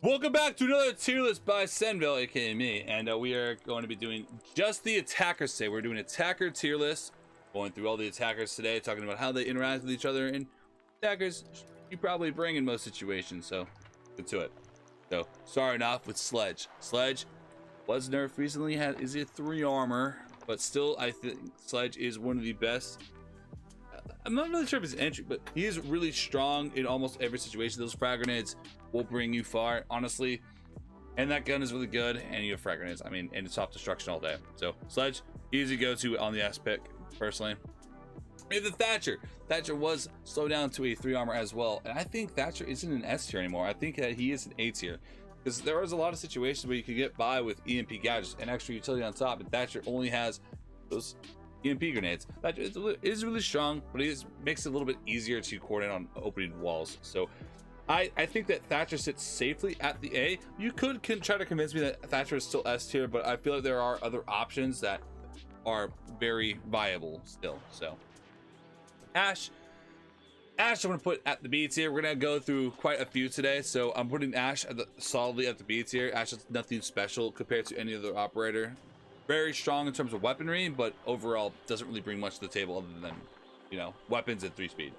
Welcome back to another tier list by SenVale, aka me, and we are going to be doing just the attackers today. We're doing attacker tier list, going through all the attackers today, talking about how they interact with each other, and attackers you probably bring in most situations, so get to it. So, starting off with Sledge. Sledge was nerfed recently, is a 3 armor, but still I think Sledge is one of the best. I'm not really sure if it's entry, but he is really strong in almost every situation. Those frag grenades will bring you far, honestly. And that gun is really good, and you have frag grenades. I mean, and it's off destruction all day. So, Sledge, easy go-to on the S pick, personally. We have the Thatcher. Thatcher was slowed down to a 3 armor as well. And I think Thatcher isn't an S tier anymore. I think that he is an A tier. Because there was a lot of situations where you could get by with EMP gadgets and extra utility on top, and Thatcher only has those EMP grenades. That is really strong, but it makes it a little bit easier to coordinate on opening walls. So I think that Thatcher sits safely at the A. You could try to convince me that Thatcher is still S tier, but I feel like there are other options that are very viable still. So Ash I'm gonna put at the B tier. We're gonna go through quite a few today, so I'm putting Ash solidly at the B tier. Ash is nothing special compared to any other operator. Very strong in terms of weaponry, but overall doesn't really bring much to the table other than, you know, weapons and 3 speed.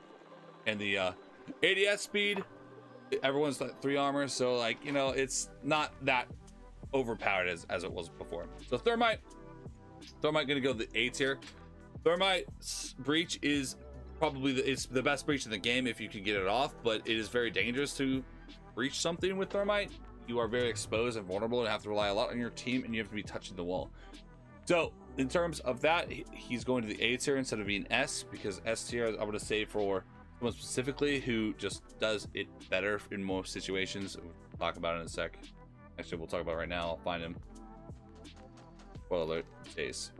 And the ADS speed, everyone's like 3 armor, so like, you know, it's not that overpowered as it was before. So Thermite gonna go the A tier. Thermite's breach is probably it's the best breach in the game if you can get it off, but it is very dangerous to breach something with Thermite. You are very exposed and vulnerable and have to rely a lot on your team, and you have to be touching the wall. So in terms of that, he's going to the A tier instead of being S, because S tier I'm going to say for someone specifically who just does it better in most situations. We'll talk about it in a sec. Actually, we'll talk about it right now. I'll find him. Spoiler alert, it's Ace.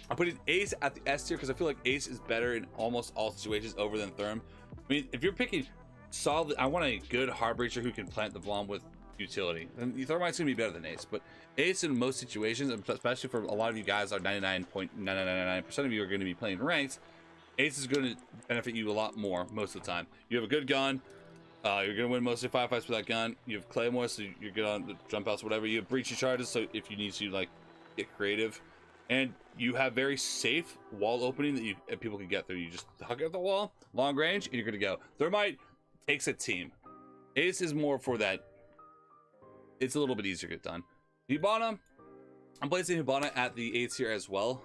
I'm putting Ace at the S tier because I feel like Ace is better in almost all situations over than Therm. I mean, if you're picking solid, I want a good hard breacher who can plant the bomb with utility, and Thermite's gonna be better than Ace. But Ace in most situations, especially for a lot of you guys, are 99.9999% of you are going to be playing ranked. Ace is going to benefit you a lot more most of the time. You have a good gun, you're gonna win most of your firefights with that gun. You have Claymore, so you're good on the jump outs, whatever. You have breaching charges, so if you need to like get creative, and you have very safe wall opening that people can get through. You just hug at the wall, long range, and you're good to go. Thermite takes a team. Ace is more for that. It's a little bit easier to get done. Hibana, I'm placing Hibana at the A tier as well.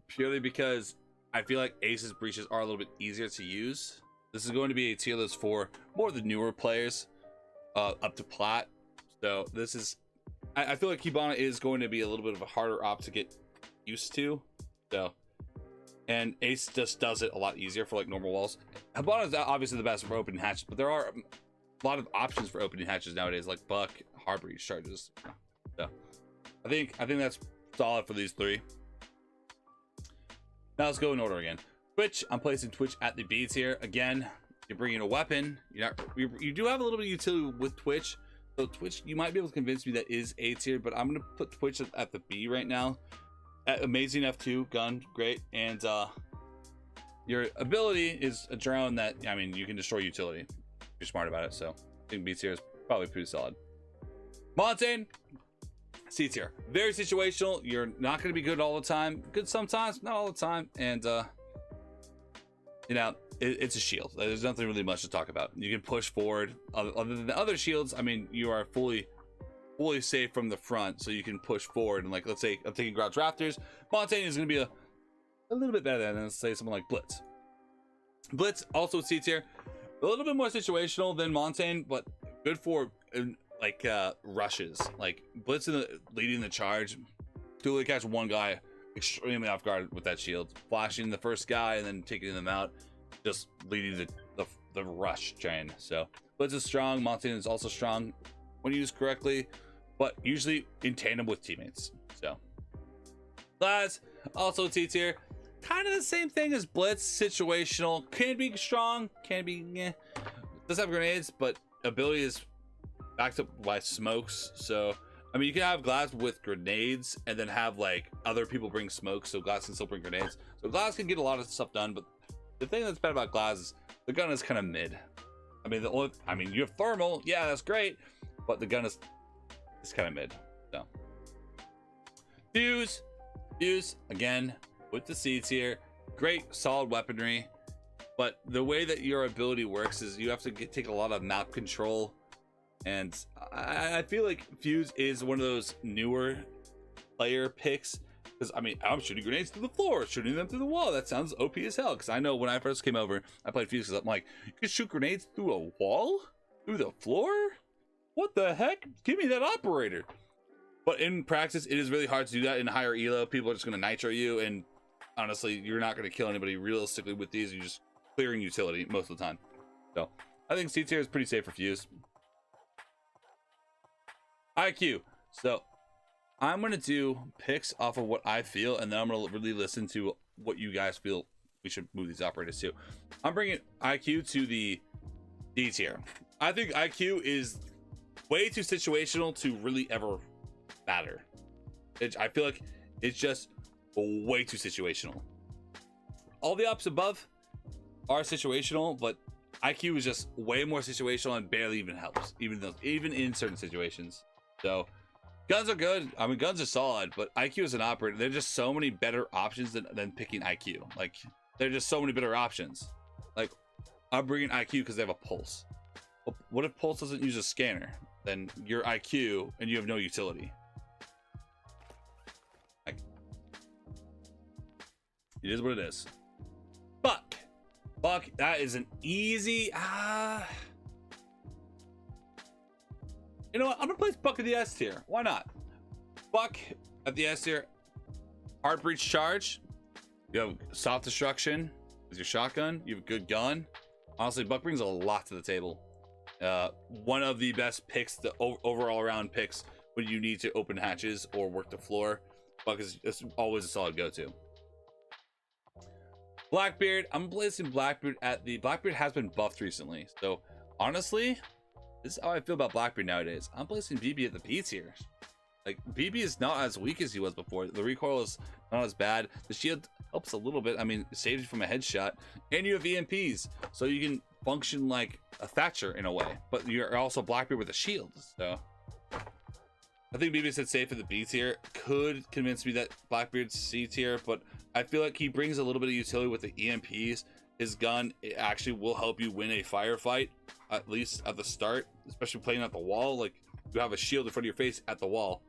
Purely because I feel like Ace's breaches are a little bit easier to use. This is going to be a tier list for more of the newer players, up to plat. So this is, I feel like Hibana is going to be a little bit of a harder op to get used to. So, and Ace just does it a lot easier for like normal walls. Hibana is obviously the best for opening hatches, but there are a lot of options for opening hatches nowadays, like Buck, hard breach charges. So I think that's solid for these 3. Now let's go in order again. Twitch, I'm placing Twitch at the B tier. Again, you're bringing a weapon. You do have a little bit of utility with Twitch. So Twitch, you might be able to convince me that is A tier, but I'm gonna put Twitch at the B right now. Amazing F2 gun, great, and your ability is a drone that, I mean, you can destroy utility. You're smart about it, so I think B tier is probably pretty solid. Montaigne, C tier. Very situational. You're not going to be good all the time. Good sometimes, not all the time. And you know, it's a shield. There's nothing really much to talk about. You can push forward. Other than the other shields, I mean, you are fully safe from the front, so you can push forward. And like, let's say I'm taking Grouch Raptors. Montaigne is going to be a little bit better than, let's say, someone like Blitz. Blitz also C tier. A little bit more situational than Montaigne, but good for like rushes. Like Blitz leading the charge to really catch one guy extremely off guard with that shield, flashing the first guy and then taking them out, just leading the rush chain. So Blitz is strong. Montaigne is also strong when used correctly, but usually in tandem with teammates. So Glaz, also T tier. Kind of the same thing as Blitz, situational, can be strong, can be does have grenades, but ability is backed up by smokes. So I mean, you can have Glaz with grenades and then have like other people bring smokes, so Glaz can still bring grenades. So Glaz can get a lot of stuff done, but the thing that's bad about Glaz is the gun is kind of mid. I mean, you have thermal, yeah, that's great, but the gun is kind of mid. So fuse again with the C tier, great solid weaponry, but the way that your ability works is you have to take a lot of map control, and I feel like fuse is one of those newer player picks, because I mean, I'm shooting grenades through the floor, shooting them through the wall. That sounds OP as hell, because I know when I first came over, I played fuse because I'm like, you can shoot grenades through a wall, through the floor, what the heck, give me that operator. But in practice, it is really hard to do that in higher elo. People are just going to nitro you, and honestly, you're not going to kill anybody realistically with these. You're just clearing utility most of the time. So I think C tier is pretty safe for fuse. IQ. So I'm going to do picks off of what I feel, and then I'm going to really listen to what you guys feel we should move these operators to. I'm bringing IQ to the D tier. I think IQ is way too situational to really ever matter. I feel like it's just way too situational. All the ops above are situational, but IQ is just way more situational and barely even helps, even in certain situations. So guns are good. I mean, guns are solid, but IQ as an operator, there's just so many better options than picking IQ. Like, there's just so many better options. Like, I'm bringing IQ because they have a pulse. Well, what if pulse doesn't use a scanner? Then you're IQ and you have no utility. Like, it is what it is. Buck, that is an easy. You know what? I'm gonna place Buck at the S tier. Why not? Buck at the S tier. Hard breach charge. You have soft destruction with your shotgun. You have a good gun. Honestly, Buck brings a lot to the table. One of the best picks, the overall around picks when you need to open hatches or work the floor. Buck is always a solid go-to. Blackbeard. I'm placing Blackbeard at the. Blackbeard has been buffed recently, so honestly, this is how I feel about Blackbeard nowadays. I'm placing BB at the B tier. Like, BB is not as weak as he was before. The recoil is not as bad. The shield helps a little bit. I mean, it saves you from a headshot, and you have EMPs, so you can function like a Thatcher in a way. But you're also Blackbeard with a shield, so I think BB said safe at the B tier. Could convince me that Blackbeard's C tier, but I feel like he brings a little bit of utility with the EMPs. His gun, it actually will help you win a firefight, at least at the start, especially playing at the wall. Like, you have a shield in front of your face at the wall.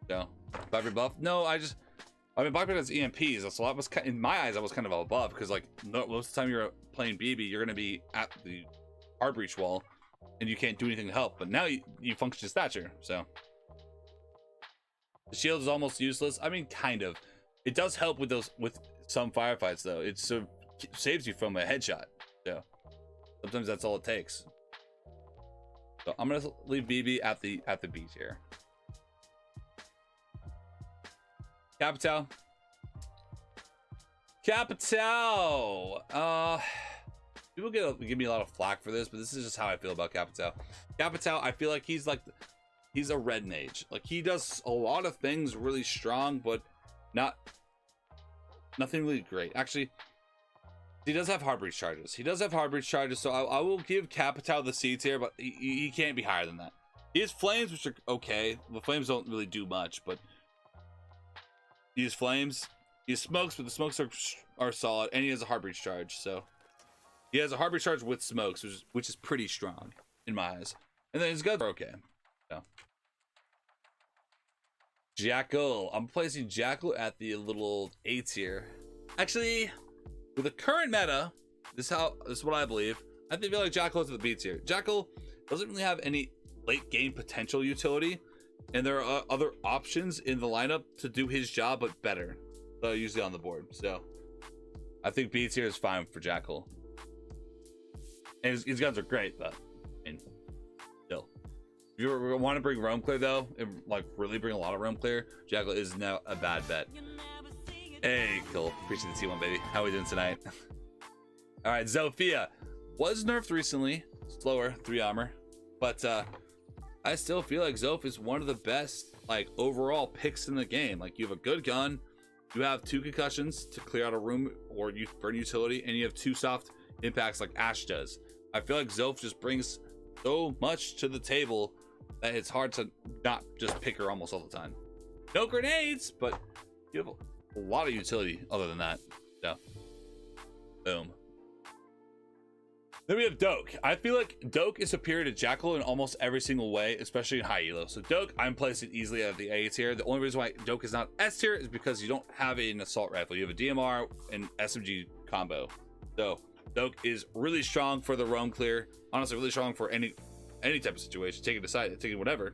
So, Blackbeard buff? No, I mean, Blackbeard has EMPs, so that was, in my eyes, that was kind of above, because like most of the time you're playing BB, you're going to be at the hard breach wall, and you can't do anything to help. But now you function as Thatcher, so the shield is almost useless. I mean, kind of. It does help with some firefights, though. It sort of saves you from a headshot. So sometimes that's all it takes. So I'm gonna leave BB at the B tier. Capitao. People give me a lot of flack for this, but this is just how I feel about Capitao. Capitao, I feel like he's a red mage. Like, he does a lot of things really strong, but nothing really great. Actually, he does have hard breach charges. So I will give Capitao the C tier, but he can't be higher than that. He has flames, which are okay. The flames don't really do much, but he has flames. He has smokes, but the smokes are solid, and he has a hard breach charge. So he has a hard breach charge with smokes, which is pretty strong in my eyes. And then his guns are okay. So Jackal. I'm placing Jackal at the little A tier. Actually, with the current meta, this is what I believe. I feel like Jackal is at the B tier. Jackal doesn't really have any late game potential utility, and there are other options in the lineup to do his job, but better. So usually on the board. So I think B tier is fine for Jackal. And his guns are great, but I mean, still. If you want to bring roam clear though, and like really bring a lot of roam clear, Jackal is now a bad bet. Hey, cool. Appreciate the T1, baby. How are we doing tonight? All right, Zofia was nerfed recently. Slower, 3 armor, but I still feel like Zof is one of the best like overall picks in the game. Like, you have a good gun, you have 2 concussions to clear out a room or you burn utility, and you have 2 soft impacts like Ash does. I feel like Zof just brings so much to the table that it's hard to not just pick her almost all the time. No grenades, but you have a lot of utility other than that. So, boom. Then we have Doke. I feel like Doke is superior to Jackal in almost every single way, especially in high elo. So Doke, I'm placing easily at the A tier. The only reason why Doke is not S tier is because you don't have an assault rifle. You have a DMR and SMG combo. So Doke is really strong for the roam clear. Honestly, really strong for any type of situation. Taking a side, taking whatever.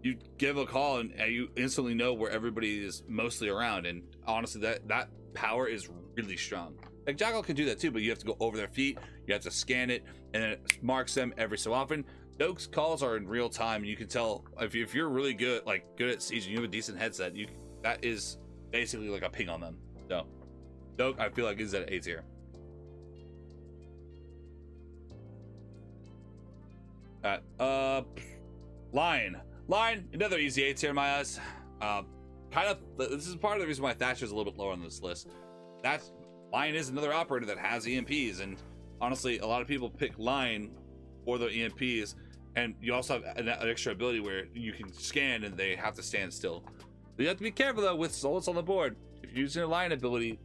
You give a call and you instantly know where everybody is mostly around. And honestly, that power is really strong. Like Jackal can do that too, but you have to go over their feet, you have to scan it, and then it marks them every so often. Doke's calls are in real time. You can tell if you're really good, like good at siege, and you have a decent headset, that is basically like a ping on them. So Doke, I feel like is at A tier. Lion, another easy A tier in my eyes. This is part of the reason why Thatcher's a little bit lower on this list. Lion is another operator that has EMPs, and honestly, a lot of people pick Lion for the EMPs, and you also have an extra ability where you can scan and they have to stand still. So you have to be careful though with souls on the board. If you're using a Lion ability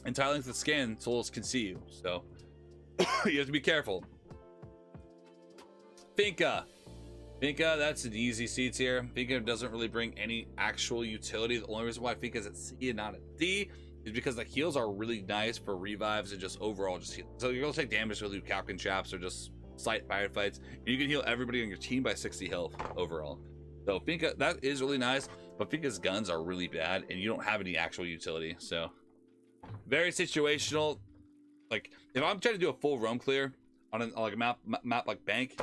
and tiling the scan, souls can see you, so you have to be careful. Finka, that's an easy C tier. Finka doesn't really bring any actual utility. The only reason why Finka's at C and not at D is because the heals are really nice for revives and just overall just heal. So you're gonna take damage with Captain traps or just slight firefights. You can heal everybody on your team by 60 health overall. So Finka, that is really nice, but Finka's guns are really bad and you don't have any actual utility. So very situational. Like if I'm trying to do a full roam clear on like a map like Bank,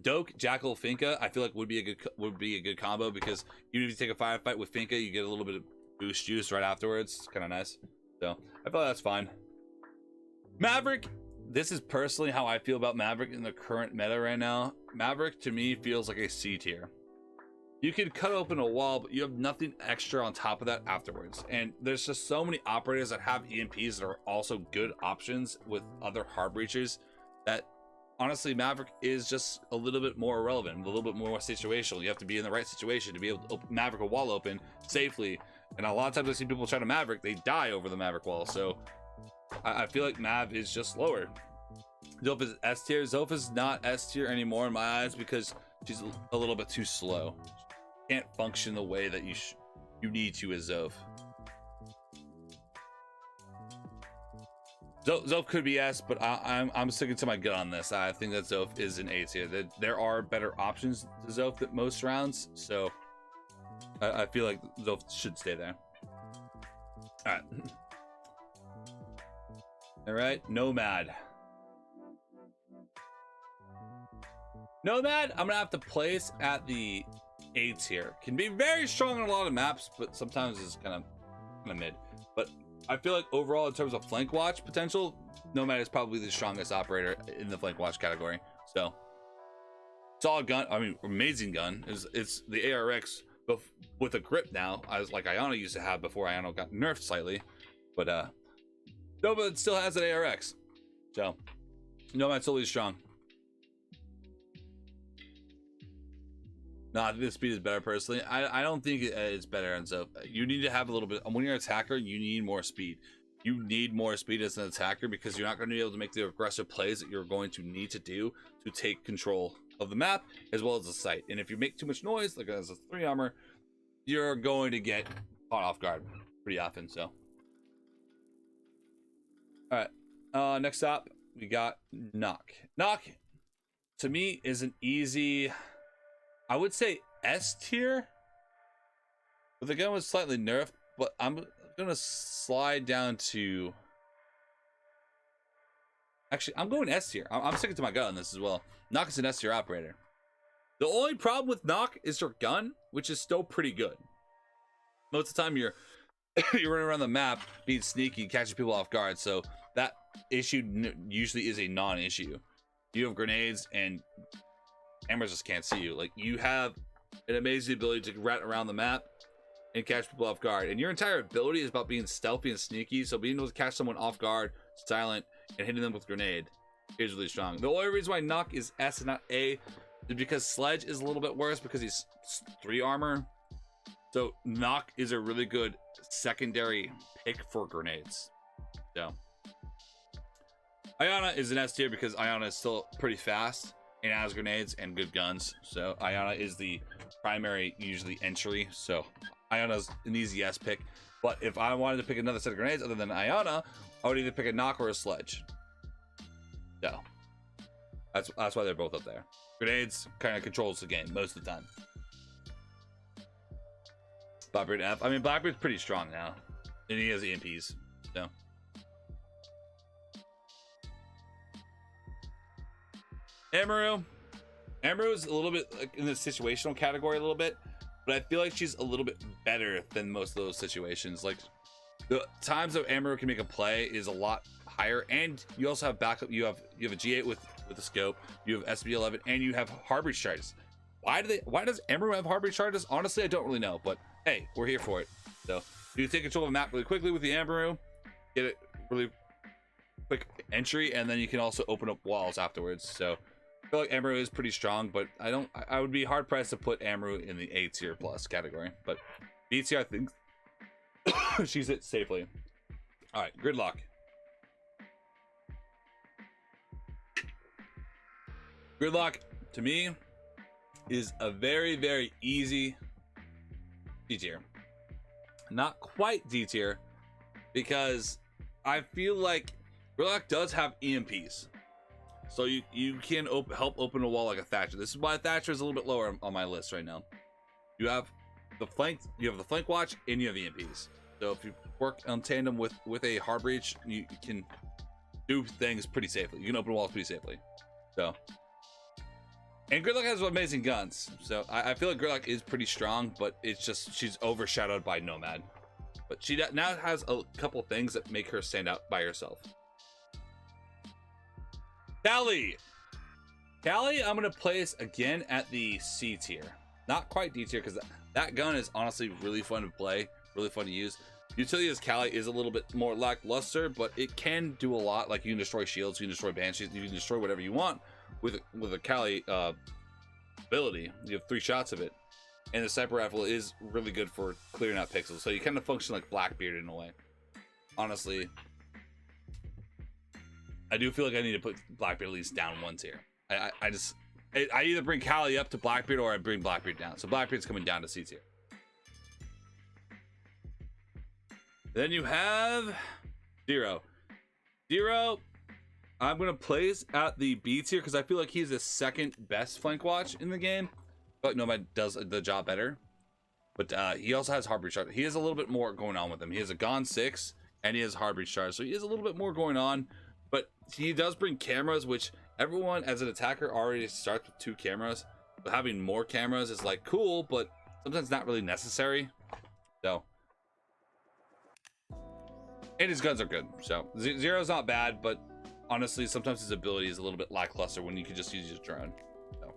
Doke, Jackal, Finka, I feel like would be a good combo, because even if you take a firefight with Finka, you get a little bit of boost juice right afterwards. It's kind of nice. So I feel like that's fine. Maverick, this is personally how I feel about Maverick in the current meta right now. Maverick to me feels like a C tier. You can cut open a wall, but you have nothing extra on top of that afterwards. And there's just so many operators that have EMPs that are also good options with other hard breachers that honestly Maverick is just a little bit more relevant, a little bit more situational. You have to be in the right situation to be able to Maverick a wall open safely. And a lot of times I see people try to Maverick, they die over the Maverick wall. So I feel like Mav is just lower. Zof is S tier. Zof is not S tier anymore in my eyes because she's a little bit too slow. She can't function the way that you need to as Zof. Zof could be S, but I'm sticking to my gut on this. I think that Zof is an A tier. There are better options to Zof at most rounds, so I feel like Zof should stay there. All right, Nomad, I'm gonna have to place at the A tier. Can be very strong on a lot of maps, but sometimes it's kind of mid. But I feel like overall, in terms of flank watch potential, Nomad is probably the strongest operator in the flank watch category. So, solid gun. I mean, amazing gun. It's the ARX, but with a grip now, as like Iona used to have before Iona got nerfed slightly. But Nomad still has an ARX. So, Nomad's totally strong. No, I think the speed is better personally. I don't think it's better. And so you need to have a little bit, when you're an attacker, you need more speed. You need more speed as an attacker because you're not going to be able to make the aggressive plays that you're going to need to do to take control of the map as well as the site. And if you make too much noise, like as a 3 armor, you're going to get caught off guard pretty often. So, all right. Next up, we got Knock. Knock, to me, is an easy, I would say S tier, but the gun was slightly nerfed, but I'm gonna slide down to, actually I'm going S tier. I'm sticking to my gun on this as well. Knock is an S tier operator. The only problem with Knock is your gun, which is still pretty good. Most of the time you're running around the map being sneaky, catching people off guard, so that issue usually is a non-issue. You have grenades and cameras just can't see you. Like, you have an amazing ability to rat around the map and catch people off guard, and your entire ability is about being stealthy and sneaky. So being able to catch someone off guard, silent, and hitting them with grenade is really strong. The only reason why Nock is S and not A is because Sledge is a little bit worse because he's 3 armor. So Nock is a really good secondary pick for grenades. So Ayana is an S tier because Ayana is still pretty fast and has grenades and good guns. So Ayana is the primary usually entry. So Ayana's an easy S pick. But if I wanted to pick another set of grenades other than Ayana, I would either pick a Nock or a Sledge. So that's why they're both up there. Grenades kind of controls the game most of the time. Blackbeard F. I mean, Blackbeard's pretty strong now, and he has EMPs. So Amaru is a little bit in the situational category a little bit, but I feel like she's a little bit better than most of those situations. Like the times that Amaru can make a play is a lot higher, and you also have backup. You have a G8 with a scope. You have SB11, and you have Harbridge charges. Why does Amaru have Harbridge charges? Honestly, I don't really know, but hey, we're here for it. So you take control of a map really quickly with the Amaru, get it really quick entry, and then you can also open up walls afterwards. So I feel like Amaru is pretty strong, but I would be hard pressed to put Amaru in the A tier plus category. But B tier, I think she's it safely. All right, Gridlock. Gridlock to me is a very, very easy D tier. Not quite D tier because I feel like Gridlock does have EMPs. So you can help open a wall like a Thatcher. This is why Thatcher is a little bit lower on my list right now. You have the flank watch, and you have EMPs. So if you work on tandem with a hard breach, you can do things pretty safely. You can open walls pretty safely. So, and Gridlock has amazing guns. So I feel like Gridlock is pretty strong, but it's just she's overshadowed by Nomad. But she now has a couple things that make her stand out by herself. Callie, I'm gonna place again at the C tier, not quite D tier, because that gun is honestly really fun to play, really fun to use. Utility as Callie is a little bit more lackluster, but it can do a lot. Like you can destroy shields, you can destroy banshees, you can destroy whatever you want with a Callie ability. You have 3 shots of it, and the sniper rifle is really good for clearing out pixels. So you kind of function like Blackbeard in a way. Honestly, I do feel like I need to put Blackbeard at least down 1 tier. I either bring Callie up to Blackbeard or I bring Blackbeard down. So Blackbeard's coming down to C tier. Then you have Zero. I'm gonna place at the B tier because I feel like he's the second best flank watch in the game. But Nomad does the job better. But he also has Harbridge charge. He has a little bit more going on with him. He has a Gon 6 and he has Harbridge charge, so he has a little bit more going on. But he does bring cameras, which everyone as an attacker already starts with 2 cameras. But having more cameras is like cool, but sometimes not really necessary. So, and his guns are good. So Zero's not bad, but honestly, sometimes his ability is a little bit lackluster when you can just use his drone. So,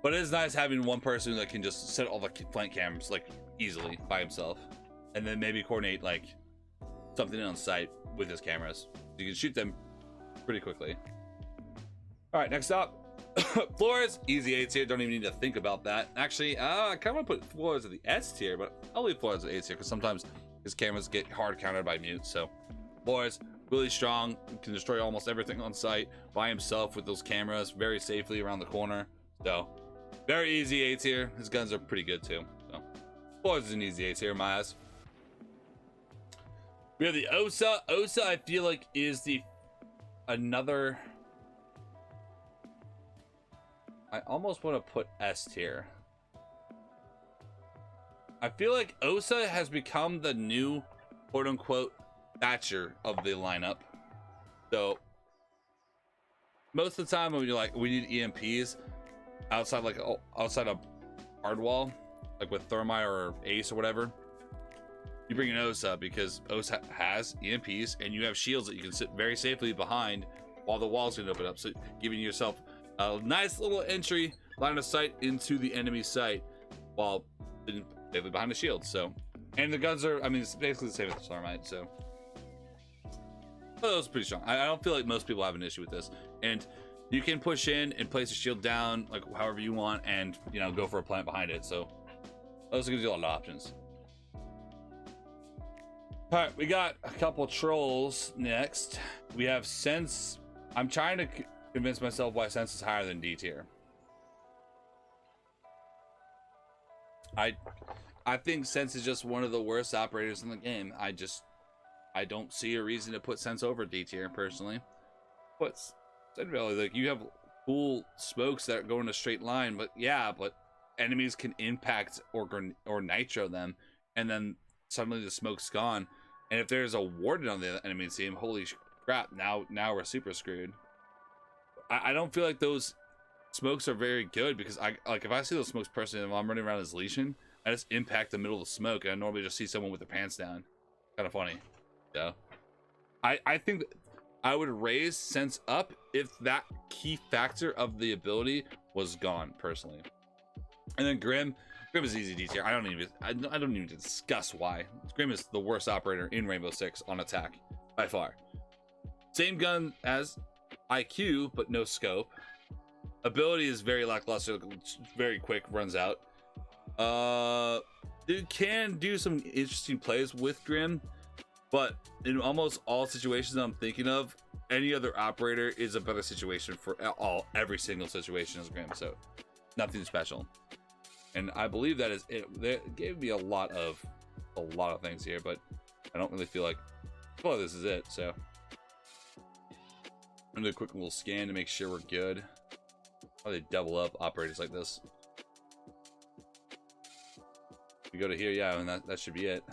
but it is nice having one person that can just set all the flank cams like easily by himself, and then maybe coordinate like something on site with his cameras. You can shoot them pretty quickly. All right, next up, Flores, easy A tier. Don't even need to think about that. Actually, I kind of want to put Flores at the S tier, but I'll leave Flores at A tier because sometimes his cameras get hard countered by mute. So Flores, really strong, can destroy almost everything on site by himself with those cameras very safely around the corner. So very easy A tier. His guns are pretty good too. So Flores is an easy A tier in my eyes. We have the Osa. Osa, I feel like, is another. I almost want to put S tier. I feel like Osa has become the new quote unquote Thatcher of the lineup. So most of the time when you're like, we need EMPs outside of hardwall, like with Thermite or Ace or whatever, you bring an Osa because Osa has EMPs and you have shields that you can sit very safely behind while the walls can open up. So giving yourself a nice little entry line of sight into the enemy site while safely behind the shield. So, and the guns are, I mean, it's basically the same as the Thermite. So Oh, that was pretty strong. I don't feel like most people have an issue with this. And you can push in and place a shield down like however you want, and you know, go for a plant behind it. So those gives you a lot of options. All right, we got a couple trolls next. We have Sens. I'm trying to convince myself why Sens is higher than D tier. I think Sens is just one of the worst operators in the game. I don't see a reason to put Sens over D tier personally. But SenVale, like, you have cool smokes that go in a straight line, but yeah, but enemies can impact or nitro them, and then suddenly the smoke's gone. And if there's a warden on the enemy team, holy crap, now we're super screwed. I don't feel like those smokes are very good, because if I see those smokes personally and I'm running around as Legion, I just impact the middle of the smoke, and I normally just see someone with their pants down. Kind of funny. Yeah. I think that I would raise Sense up if that key factor of the ability was gone, personally. And then Grim is easy D tier. I don't even discuss why. Grim is the worst operator in Rainbow Six on attack by far. Same gun as IQ, but no scope. Ability is very lackluster, very quick, runs out. It can do some interesting plays with Grim, but in almost all situations I'm thinking of, any other operator is a better situation for every single situation as Grim. So nothing special. And I believe that is it. They gave me a lot of things here, but I don't really feel like, well, this is it. So I'm gonna do a quick little scan to make sure we're good. How they double up operators like this? We go to here, yeah, and that should be it.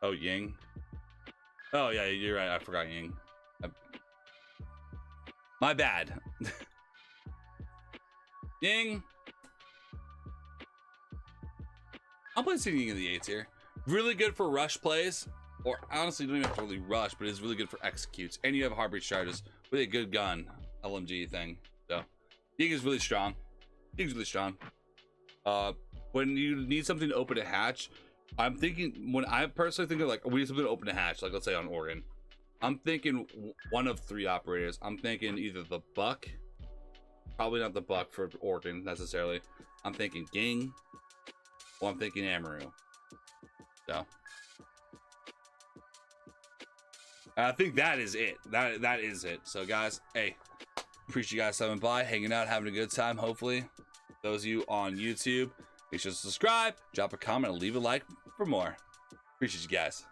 Oh, Ying. Oh yeah, you're right. I forgot Ying. My bad. Ying. I'm placing Ying in the 8s here. Really good for rush plays, or honestly, don't even have to really rush, but it's really good for executes. And you have heartbeat charges with a good gun, LMG thing. So Ying is really strong. Ying's really strong. When you need something to open a hatch, I'm thinking, when I personally think of like, we need something to open a hatch, like let's say on Oregon, I'm thinking one of 3 operators. I'm thinking either the Buck, probably not the Buck for Oregon necessarily. I'm thinking Ying, or I'm thinking Amaru. So I think that is it. That is it. So guys, hey, appreciate you guys coming by, hanging out, having a good time. Hopefully, those of you on YouTube, make sure to subscribe, drop a comment, and leave a like for more. Appreciate you guys.